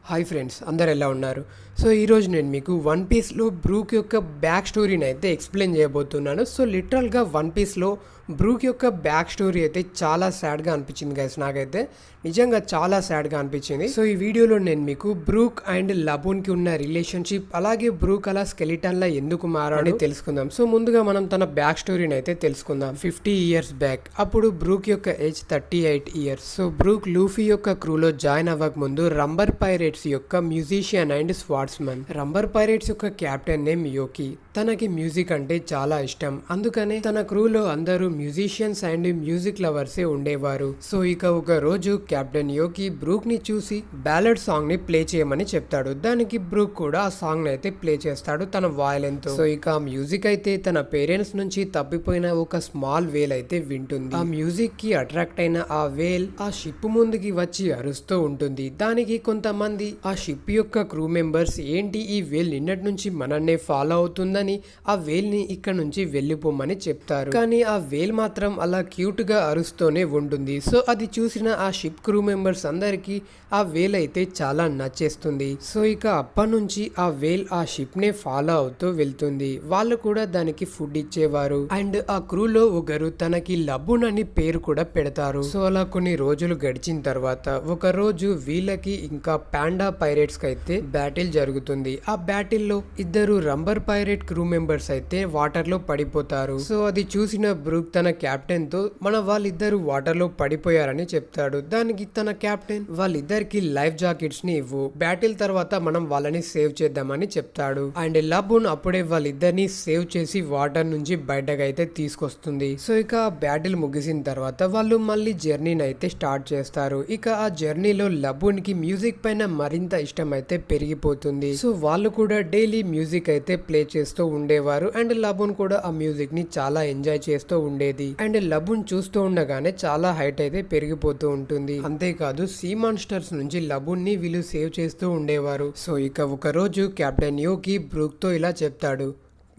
Hi friends, అందరు ఎలా ఉన్నారు? సో ఈరోజు నేను మీకు వన్ పీస్లో బ్రూక్ యొక్క బ్యాక్ స్టోరీని అయితే ఎక్స్ప్లెయిన్ చేయబోతున్నాను. సో లిటరల్గా వన్ పీస్లో బ్రూక్ యొక్క బ్యాక్ స్టోరీ అయితే చాలా సాడ్గా అనిపించింది గైస్. నాకైతే నిజంగా చాలా సాడ్గా అనిపించింది. సో ఈ వీడియోలో నేను మీకు బ్రూక్ అండ్ లబూన్కి ఉన్న రిలేషన్షిప్, అలాగే బ్రూక్ అలా స్కెలిటన్లా ఎందుకు మారాడని తెలుసుకుందాం. సో ముందుగా మనం తన బ్యాక్ స్టోరీని అయితే తెలుసుకుందాం. 50 years బ్యాక్ అప్పుడు బ్రూక్ యొక్క age 38 years. So Brook Luffy యొక్క క్రూలో జాయిన్ అవ్వక ముందు రంబర్ పైరేట్స్ యొక్క musician and swordsman. Rumbar Pirates యొక్క కెప్టెన్ నేమ్ యోకి. తనకి మ్యూజిక్ అంటే చాలా ఇష్టం, అందుకనే తన క్రూలో అందరూ మ్యూజిషియన్స్ అండ్ మ్యూజిక్ లవర్సే ఉండేవారు. సో ఇక ఒక రోజు కెప్టెన్ యోకి బ్రూక్ ని చూసి బ్యాలెడ్ సాంగ్ ని ప్లే చేయమని చెప్తాడు. దానికి బ్రూక్ కూడా ఆ సాంగ్ ని అయితే ప్లే చేస్తాడు తన వాయలిన్ తో. సో ఇక ఆ మ్యూజిక్ అయితే తన పేరెంట్స్ నుంచి తప్పిపోయిన ఒక స్మాల్ వేల్ అయితే వింటుంది. ఆ మ్యూజిక్ కి అట్రాక్ట్ అయిన ఆ వేల్ ఆ షిప్ ముందుకి వచ్చి అరుస్తూ ఉంటుంది. దానికి కొంతమంది ఆ షిప్ యొక్క క్రూ మెంబర్స్ ఏంటి ఈ వేల్ నిన్నటి నుంచి మనన్నే ఫాలో అవుతుందని ఆ వేల్ ని ఇక్కడ నుంచి వెళ్ళిపోమని చెప్తారు. కానీ ఆ వేల్ మాత్రం అలా క్యూట్ గా అరుస్తూనే ఉంటుంది. సో అది చూసిన ఆ షిప్ క్రూ మెంబర్స్ అందరికి ఆ వేల్ అయితే చాలా నచ్చేస్తుంది. సో ఇక అప్పటి నుంచి ఆ వేల్ ఆ షిప్ నే ఫాలో అవుతూ వెళ్తుంది. వాళ్ళు కూడా దానికి ఫుడ్ ఇచ్చేవారు. అండ్ ఆ క్రూలో ఒకరు తనకి లబూన్ అని పేరు కూడా పెడతారు. సో అలా కొన్ని రోజులు గడిచిన తర్వాత ఒక రోజు వీళ్ళకి ఇంకా పాండా పైరేట్స్ కి అయితే బ్యాటిల్ జరుగుతుంది. ఆ బ్యాటిల్ లో ఇద్దరు రంబర్ పైరేట్ క్రూ మెంబర్స్ అయితే వాటర్ లో పడిపోతారు. సో అది చూసిన బ్రూక్ తన కెప్టెన్ తో వాళ్ళిద్దరు వాటర్ లో పడిపోయారని చెప్తాడు. దానికి తన కెప్టెన్ వాళ్ళిద్దరికి లైఫ్ జాకెట్స్ ని ఇవ్వు, బ్యాటిల్ తర్వాత మనం వాళ్ళని సేవ్ చేద్దామని చెప్తాడు. అండ్ లబూన్ అప్పుడే వాళ్ళిద్దరిని సేవ్ చేసి వాటర్ నుంచి బయటకు అయితే తీసుకొస్తుంది. సో ఇక బ్యాటిల్ ముగిసిన తర్వాత వాళ్ళు మళ్ళీ జర్నీని అయితే స్టార్ట్ చేస్తారు. ఇక ఆ జర్నీలో లబూన్ కి మ్యూజిక్ పైన మరింత ఇష్టం అయితే పెరిగిపోతుంది. సో వాళ్ళు కూడా డైలీ మ్యూజిక్ అయితే ప్లే చేస్తూ ఉండేవారు. అండ్ లబూన్ కూడా ఆ మ్యూజిక్ ని చాలా ఎంజాయ్ చేస్తూ ఉండేది. అండ్ లబూన్ చూస్తూ ఉండగానే చాలా హైట్ అయితే పెరిగిపోతూ ఉంటుంది. అంతేకాదు సీ మాన్స్టర్స్ నుంచి లబూన్ ని వీళ్ళు సేవ్ చేస్తూ ఉండేవారు. సో ఇక ఒక రోజు కెప్టెన్ యోకి బ్రూక్ తో ఇలా చెప్తాడు.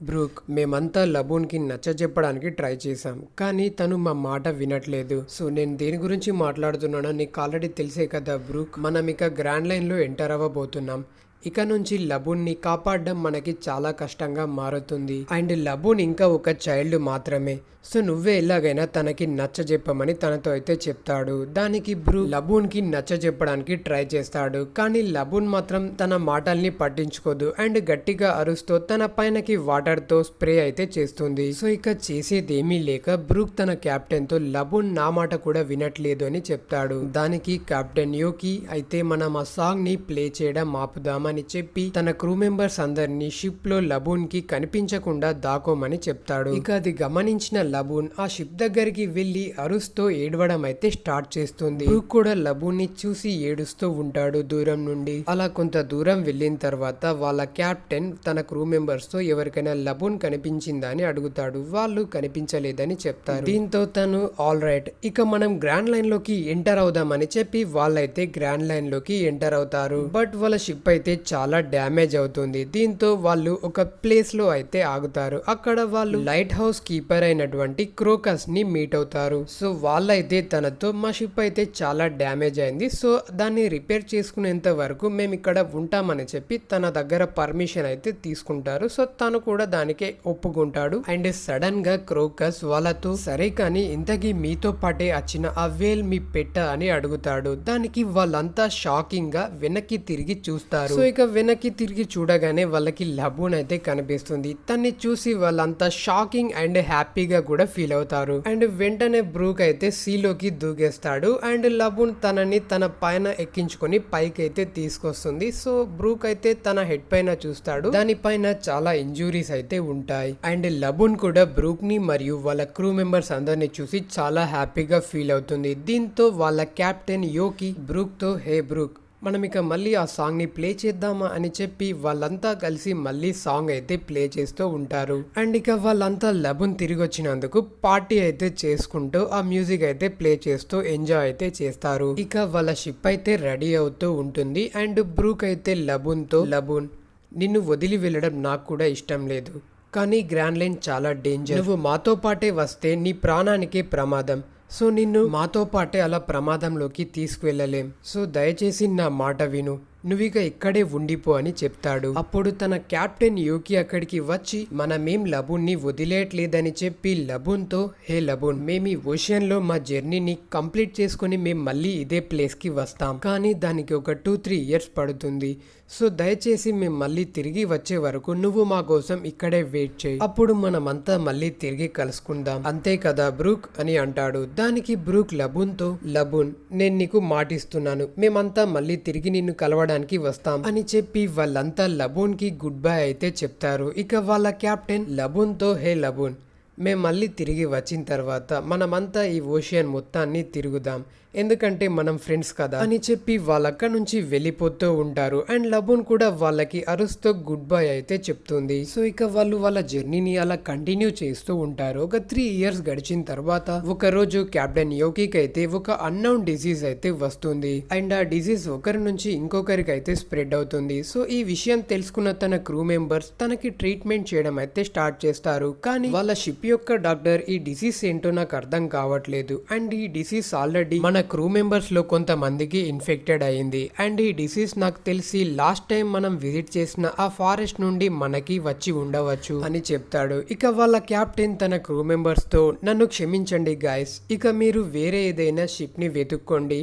బ్రూక్, మేమంతా లబూన్ కి నచ్చ చెప్పడానికి ట్రై చేశాం, కానీ తను మా మాట వినట్లేదు. సో నేను దేని గురించి మాట్లాడుతున్నానో నీకు ఆల్రెడీ తెలిసే కదా బ్రూక్. మనం ఇక గ్రాండ్ లైన్ లో ఎంటర్ అవ్వబోతున్నాం. ఇక నుంచి లబూన్ ని కాపాడడం మనకి చాలా కష్టంగా మారుతుంది. అండ్ లబూన్ ఇంకా ఒక చైల్డ్ మాత్రమే. సో నువ్వే ఎలాగైనా తనకి నచ్చ చెప్పమని తనతో అయితే చెప్తాడు. దానికి బ్రూక్ లబూన్ కి నచ్చ చెప్పడానికి ట్రై చేస్తాడు. కానీ లబూన్ మాత్రం తన మాటల్ని పట్టించుకోదు అండ్ గట్టిగా అరుస్తూ తన పైనకి వాటర్ తో స్ప్రే అయితే చేస్తుంది. సో ఇక చేసేదేమీ లేక బ్రూక్ తన కెప్టెన్ తో లబూన్ నా మాట కూడా వినట్లేదు అని చెప్తాడు. దానికి కెప్టెన్ యోకి అయితే మనం ఆ సాంగ్ ని ప్లే చేయడం ఆపుదామని చెప్పి తన క్రూ మెంబర్స్ అందరినీ షిప్ లో లబూన్ కి కనిపించకుండా దాకోమని చెప్తాడు. ఇక అది గమనించిన లబూన్ ఆ షిప్ దగ్గరికి వెళ్లి అరుస్తూ ఏడవడం అయితే స్టార్ట్ చేస్తుంది. బ్రూక్ కూడా లబూన్ ని చూసి ఏడుస్తూ ఉంటాడు దూరం నుండి. అలా కొంత దూరం వెళ్లిన తర్వాత వాళ్ళ కెప్టెన్ తన క్రూ మెంబర్స్ తో ఎవరికైనా లబూన్ కనిపించిందా అని అడుగుతాడు. వాళ్ళు కనిపించలేదని చెప్తారు. దీంతో తను ఆల్ రైట్, ఇక మనం గ్రాండ్ లైన్ లోకి ఎంటర్ అవుదామని చెప్పి వాళ్ళైతే గ్రాండ్ లైన్ లోకి ఎంటర్ అవుతారు. బట్ వాళ్ళ షిప్ అయితే చాలా డ్యామేజ్ అవుతుంది. దీంతో వాళ్ళు ఒక ప్లేస్ లో అయితే ఆగుతారు. అక్కడ వాళ్ళు లైట్ హౌస్ కీపర్ అయినటువంటి క్రోకస్ ని మీట్ అవుతారు. సో వాళ్ళైతే తనతో మా షిప్ అయితే చాలా డ్యామేజ్ అయింది, సో దాన్ని రిపేర్ చేసుకునేంత వరకు మేము ఇక్కడ ఉంటామని చెప్పి తన దగ్గర పర్మిషన్ అయితే తీసుకుంటారు. సో తను కూడా దానికే ఒప్పుకుంటాడు. అండ్ సడన్ గా క్రోకస్ వాళ్ళతో సరే కానీ ఇంతకీ మీతో పాటే వచ్చిన ఆ వేల్ మీ పెట్ట అని అడుగుతాడు. దానికి వాళ్ళంతా షాకింగ్ గా వెనక్కి తిరిగి చూస్తారు. సో ఇక వెనక్కి తిరిగి చూడగానే వాళ్ళకి లబూన్ అయితే కనిపిస్తుంది. తన్ని చూసి వాళ్ళంతా షాకింగ్ అండ్ హ్యాపీగా కూడా ఫీల్ అవుతారు. అండ్ వెంటనే బ్రూక్ అయితే సీలోకి దూకేస్తాడు. అండ్ లబూన్ తనని తన పైన ఎక్కించుకొని పైకి అయితే తీసుకొస్తుంది. సో బ్రూక్ అయితే తన హెడ్ పైన చూస్తాడు. దానిపైన చాలా ఇంజురీస్ అయితే ఉంటాయి. అండ్ లబూన్ కూడా బ్రూక్ ని మరియు వాళ్ళ క్రూ మెంబర్స్ అందరిని చూసి చాలా హ్యాపీగా ఫీల్ అవుతుంది. దీంతో వాళ్ళ కెప్టెన్ యోకి బ్రూక్ తో, హే బ్రూక్, మనం ఇక మళ్ళీ ఆ సాంగ్ ని ప్లే చేద్దామా అని చెప్పి వాళ్ళంతా కలిసి మళ్ళీ సాంగ్ అయితే ప్లే చేస్తూ ఉంటారు. అండ్ ఇక వాళ్ళంతా లబూన్ తిరిగి వచ్చినందుకు పార్టీ అయితే చేసుకుంటూ ఆ మ్యూజిక్ అయితే ప్లే చేస్తూ ఎంజాయ్ అయితే చేస్తారు. ఇక వాళ్ళ షిప్ అయితే రెడీ అవుతూ ఉంటుంది. అండ్ బ్రూక్ అయితే లబూన్ తో, లబూన్, నిన్ను వదిలి వెళ్ళడం నాకు కూడా ఇష్టం లేదు, కానీ గ్రాండ్ లైన్ చాలా డేంజర్. నువ్వు మాతో పాటే వస్తే నీ ప్రాణానికే ప్రమాదం. సో నిన్ను మాతో పాటే అలా ప్రమాదంలోకి తీసుకువెళ్ళలేం. సో దయచేసి నా మాట విను. నువ్విక ఇక్కడే ఉండిపో అని చెప్తాడు. అప్పుడు తన కెప్టెన్ యూకి అక్కడికి వచ్చి మనమేం లబూన్ ని వదిలేయట్లేదని చెప్పి లబూన్ తో, హే లబూన్, మేము ఈ ఓషియన్ లో మా జర్నీని కంప్లీట్ చేసుకుని మేము మళ్ళీ ఇదే ప్లేస్ కి వస్తాం, కానీ దానికి ఒక 2-3 ఇయర్స్ పడుతుంది. సో దయచేసి మేము మళ్ళీ తిరిగి వచ్చే వరకు నువ్వు మా కోసం ఇక్కడే వెయిట్ చేయి, అప్పుడు మనమంతా మళ్ళీ తిరిగి కలుసుకుందాం, అంతే కదా బ్రూక్ అని అంటాడు. దానికి బ్రూక్ లబూన్ తో, లబూన్, నేను నీకు మాటిస్తున్నాను, మేమంతా మళ్ళీ తిరిగి నిన్ను కలవడానికి వస్తాం అని చెప్పి వాళ్ళంతా లబూన్ కి గుడ్ బై అయితే చెప్తారు. ఇక వాళ్ళ కెప్టెన్ లబూన్ తో, హే లబూన్, మేము మళ్ళీ తిరిగి వచ్చిన తర్వాత మనమంతా ఈ ఓషియన్ మొత్తాన్ని తిరుగుదాం, ఎందుకంటే మనం ఫ్రెండ్స్ కదా అని చెప్పి వాళ్ళక్కడ నుంచి వెళ్ళిపోతూ ఉంటారు. అండ్ లబూన్ కూడా వాళ్ళకి అరుస్తూ గుడ్ బై అయితే చెప్తుంది. సో ఇక వాళ్ళు వాళ్ళ జర్నీని అలా కంటిన్యూ చేస్తూ ఉంటారు. ఒక 3 ఇయర్స్ గడిచిన తర్వాత ఒక రోజు కెప్టెన్ యోకికి అయితే ఒక అన్నౌన్ డిసీజ్ అయితే వస్తుంది. అండ్ ఆ డిసీజ్ ఒకరి నుంచి ఇంకొకరికి అయితే స్ప్రెడ్ అవుతుంది. సో ఈ విషయం తెలుసుకున్న తన క్రూ మెంబర్స్ తనకి ట్రీట్మెంట్ చేయడం అయితే స్టార్ట్ చేస్తారు. కానీ వాళ్ళ షిప్ యొక్క డాక్టర్ ఈ డిసీజ్ ఏంటో నాకు అర్థం కావట్లేదు, అండ్ ఈ డిసీజ్ ఆల్రెడీ మన క్రూ మెంబర్స్ లో కొంతమందికి ఇన్ఫెక్టెడ్ అయింది, అండ్ ఈ డిసీజ్ నాకు తెలిసి లాస్ట్ టైం మనం విజిట్ చేసిన ఆ ఫారెస్ట్ నుండి మనకి వచ్చి ఉండవచ్చు అని చెప్తాడు. ఇక వాళ్ళ కెప్టెన్ తన క్రూ మెంబర్స్ తో, నన్ను క్షమించండి గైస్, ఇక మీరు వేరే ఏదైనా షిప్ ని వెతుక్కోండి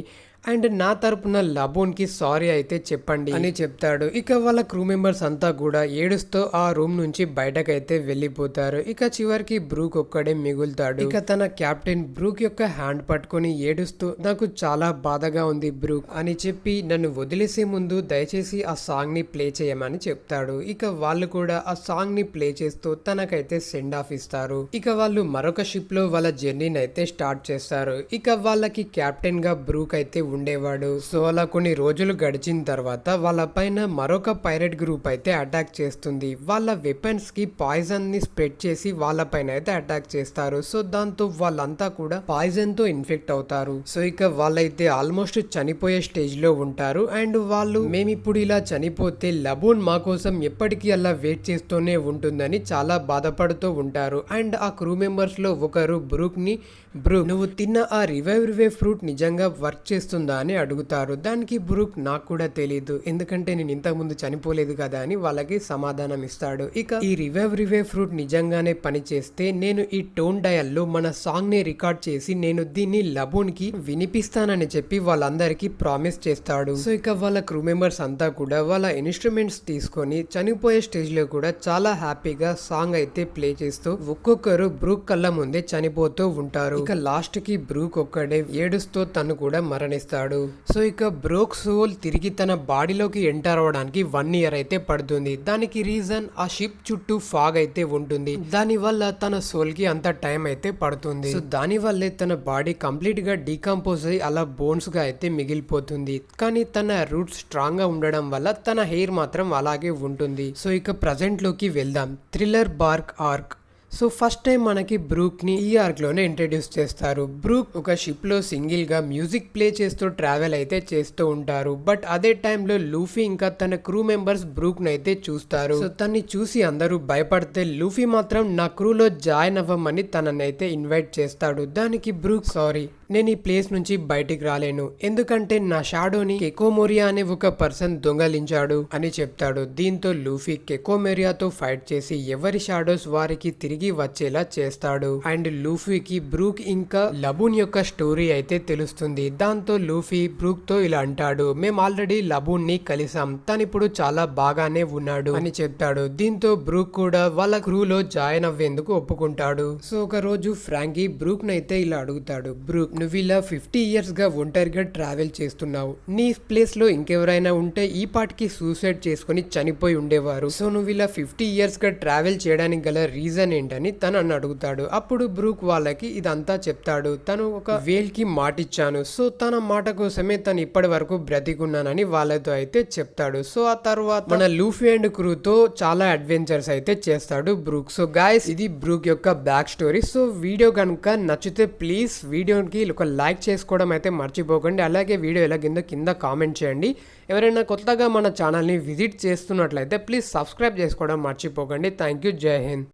అండ్ నా తరపున లబూన్ కి సారీ అయితే చెప్పండి అని చెప్తాడు. ఇక వాళ్ళ క్రూ మెంబర్స్ అంతా కూడా ఏడుస్తూ ఆ రూమ్ నుంచి బయటకైతే వెళ్ళిపోతారు. ఇక చివరికి బ్రూక్ ఒక్కడే మిగులుతాడు. ఇక తన కెప్టెన్ బ్రూక్ యొక్క హ్యాండ్ పట్టుకొని ఏడుస్తూ, నాకు చాలా బాధగా ఉంది బ్రూక్ అని చెప్పి, నన్ను వదిలేసే ముందు దయచేసి ఆ సాంగ్ ని ప్లే చేయమని చెప్తాడు. ఇక వాళ్ళు కూడా ఆ సాంగ్ ని ప్లే చేస్తూ తనకైతే సెండ్ ఆఫ్ ఇస్తారు. ఇక వాళ్ళు మరొక షిప్ లో వాళ్ళ జర్నీని అయితే స్టార్ట్ చేస్తారు. ఇక వాళ్ళకి కెప్టెన్ గా బ్రూక్ అయితే ఉండేవాడు. సో అలా కొన్ని రోజులు గడిచిన తర్వాత వాళ్ళ పైన మరొక పైరేట్ గ్రూప్ అయితే అటాక్ చేస్తుంది. వాళ్ళ వెపన్స్ కి పాయిజన్ ని స్ప్రెడ్ చేసి వాళ్ళ పైన అయితే అటాక్ చేస్తారు. సో దాంతో వాళ్ళంతా కూడా పాయిజన్ తో ఇన్ఫెక్ట్ అవుతారు. సో ఇక వాళ్ళైతే ఆల్మోస్ట్ చనిపోయే స్టేజ్ లో ఉంటారు. అండ్ వాళ్ళు, మేమిప్పుడు ఇలా చనిపోతే లబూన్ మా కోసం ఎప్పటికీ అలా వెయిట్ చేస్తూనే ఉంటుందని చాలా బాధపడుతూ ఉంటారు. అండ్ ఆ క్రూ మెంబర్స్ లో ఒకరు బ్రూక్ ని, బ్రూక్, నువ్వు తిన్న ఆ రివైవ్ ఫ్రూట్ నిజంగా వర్క్ చేస్తుందా అని అడుగుతారు. దానికి బ్రూక్, నాకు కూడా తెలీదు, ఎందుకంటే నేను ఇంతకు ముందు చనిపోలేదు కదా అని వాళ్ళకి సమాధానం ఇస్తాడు. ఇక ఈ రివైవ్ ఫ్రూట్ నిజంగానే పని చేస్తే నేను ఈ టోన్ డయల్ లో మన సాంగ్ ని రికార్డ్ చేసి నేను దీన్ని లబూన్ కి వినిపిస్తానని చెప్పి వాళ్ళందరికీ ప్రామిస్ చేస్తాడు. సో ఇక వాళ్ళ క్రూ మెంబర్స్ అంతా కూడా వాళ్ళ ఇన్స్ట్రుమెంట్స్ తీసుకొని చనిపోయే స్టేజ్ లో కూడా చాలా హ్యాపీగా సాంగ్ అయితే ప్లే చేస్తూ ఒక్కొక్కరు బ్రూక్ కళ్ళ ముందే చనిపోతూ ఉంటారు. ఇక లాస్ట్ కి బ్రూక్ ఒక్కడే ఏడుస్తూ తను కూడా మరణిస్తాడు. సో ఇక బ్రూక్ సోల్ తిరిగి తన బాడీలోకి ఎంటర్ అవడానికి 1 ఇయర్ అయితే పడుతుంది. దానికి రీజన్ ఆ షిప్ చుట్టూ ఫాగ్ అయితే ఉంటుంది, దాని వల్ల తన సోల్ కి అంత టైం అయితే పడుతుంది. సో దాని వల్లే తన బాడీ కంప్లీట్ గా డీకంపోజ్ అయ్యి అలా బోన్స్ గా అయితే మిగిలిపోతుంది. కానీ తన రూట్స్ స్ట్రాంగ్ గా ఉండడం వల్ల తన హెయిర్ మాత్రం అలాగే ఉంటుంది. సో ఇక ప్రజెంట్ లోకి వెళ్దాం. Thriller BARC arc. So first time మనకి బ్రూక్ ని ఈ ఆర్క్ లోనే ఇంట్రడ్యూస్ చేస్తారు. బ్రూక్ ఒక షిప్ లో సింగిల్ గా మ్యూజిక్ ప్లే చేస్తూ ట్రావెల్ అయితే చేస్తూ ఉంటారు. బట్ అదే టైంలో లూఫీ ఇంకా తన క్రూ మెంబర్స్ బ్రూక్ ని అయితే చూస్తారు. సో తన్ని చూసి అందరూ భయపడితే లూఫీ మాత్రం నా క్రూలో జాయిన్ అవ్వమని తననైతే ఇన్వైట్ చేస్తాడు. దానికి బ్రూక్, సారీ, నేను ఈ ప్లేస్ నుంచి బయటికి రాలేను, ఎందుకంటే నా షాడోని కెకోమోరియా అనే ఒక పర్సన్ దొంగలించాడు అని చెప్తాడు. దీంతో లూఫీ కెకోమోరియాతో ఫైట్ చేసి ఎవరి షాడోస్ వారికి తిరిగి వచ్చేలా చేస్తాడు. అండ్ లూఫీకి బ్రూక్ ఇంకా లబూన్ యొక్క స్టోరీ అయితే తెలుస్తుంది. దాంతో లూఫీ బ్రూక్ తో ఇలా అంటాడు, మేము ఆల్రెడీ లబూన్ ని కలిసాం, తను ఇప్పుడు చాలా బాగానే ఉన్నాడు అని చెప్తాడు. దీంతో బ్రూక్ కూడా వాళ్ళ క్రూలో జాయిన్ అవ్వేందుకు ఒప్పుకుంటాడు. సో ఒక రోజు ఫ్రాంకీ బ్రూక్ నైతే ఇలా అడుగుతాడు, బ్రూక్, నువ్వు ఇలా 50 ఇయర్స్ గా ఒంటరిగా ట్రావెల్ చేస్తున్నావు, నీ ప్లేస్ లో ఇంకెవరైనా ఉంటే ఈ పాటికి సూసైడ్ చేసుకుని చనిపోయి ఉండేవారు. సో నువ్వు ఇలా 50 ఇయర్స్ గా ట్రావెల్ చేయడానికి గల రీజన్ ఏంటని తను అడుగుతాడు. అప్పుడు బ్రూక్ వాళ్ళకి ఇదంతా చెప్తాడు. తను ఒక వేల్ కి మాటిచ్చాను, సో తన మాట కోసమే తను ఇప్పటి వరకు బ్రతికున్నానని వాళ్ళతో అయితే చెప్తాడు. సో ఆ తర్వాత మన లూఫీ అండ్ క్రూతో చాలా అడ్వెంచర్స్ అయితే చేస్తాడు బ్రూక్. సో గాయస్, ఇది బ్రూక్ యొక్క బ్యాక్ స్టోరీ. సో వీడియో కనుక నచ్చితే ప్లీజ్ వీడియోకి ఒక లైక్ చేసుకోవడం అయితే మర్చిపోకండి. అలాగే వీడియో ఎలాగిందో కింద కామెంట్ చేయండి. ఎవరైనా కొత్తగా మన ఛానల్ని విజిట్ చేస్తున్నట్లయితే ప్లీజ్ సబ్స్క్రైబ్ చేసుకోవడం మర్చిపోకండి. Thank you. జై హింద్.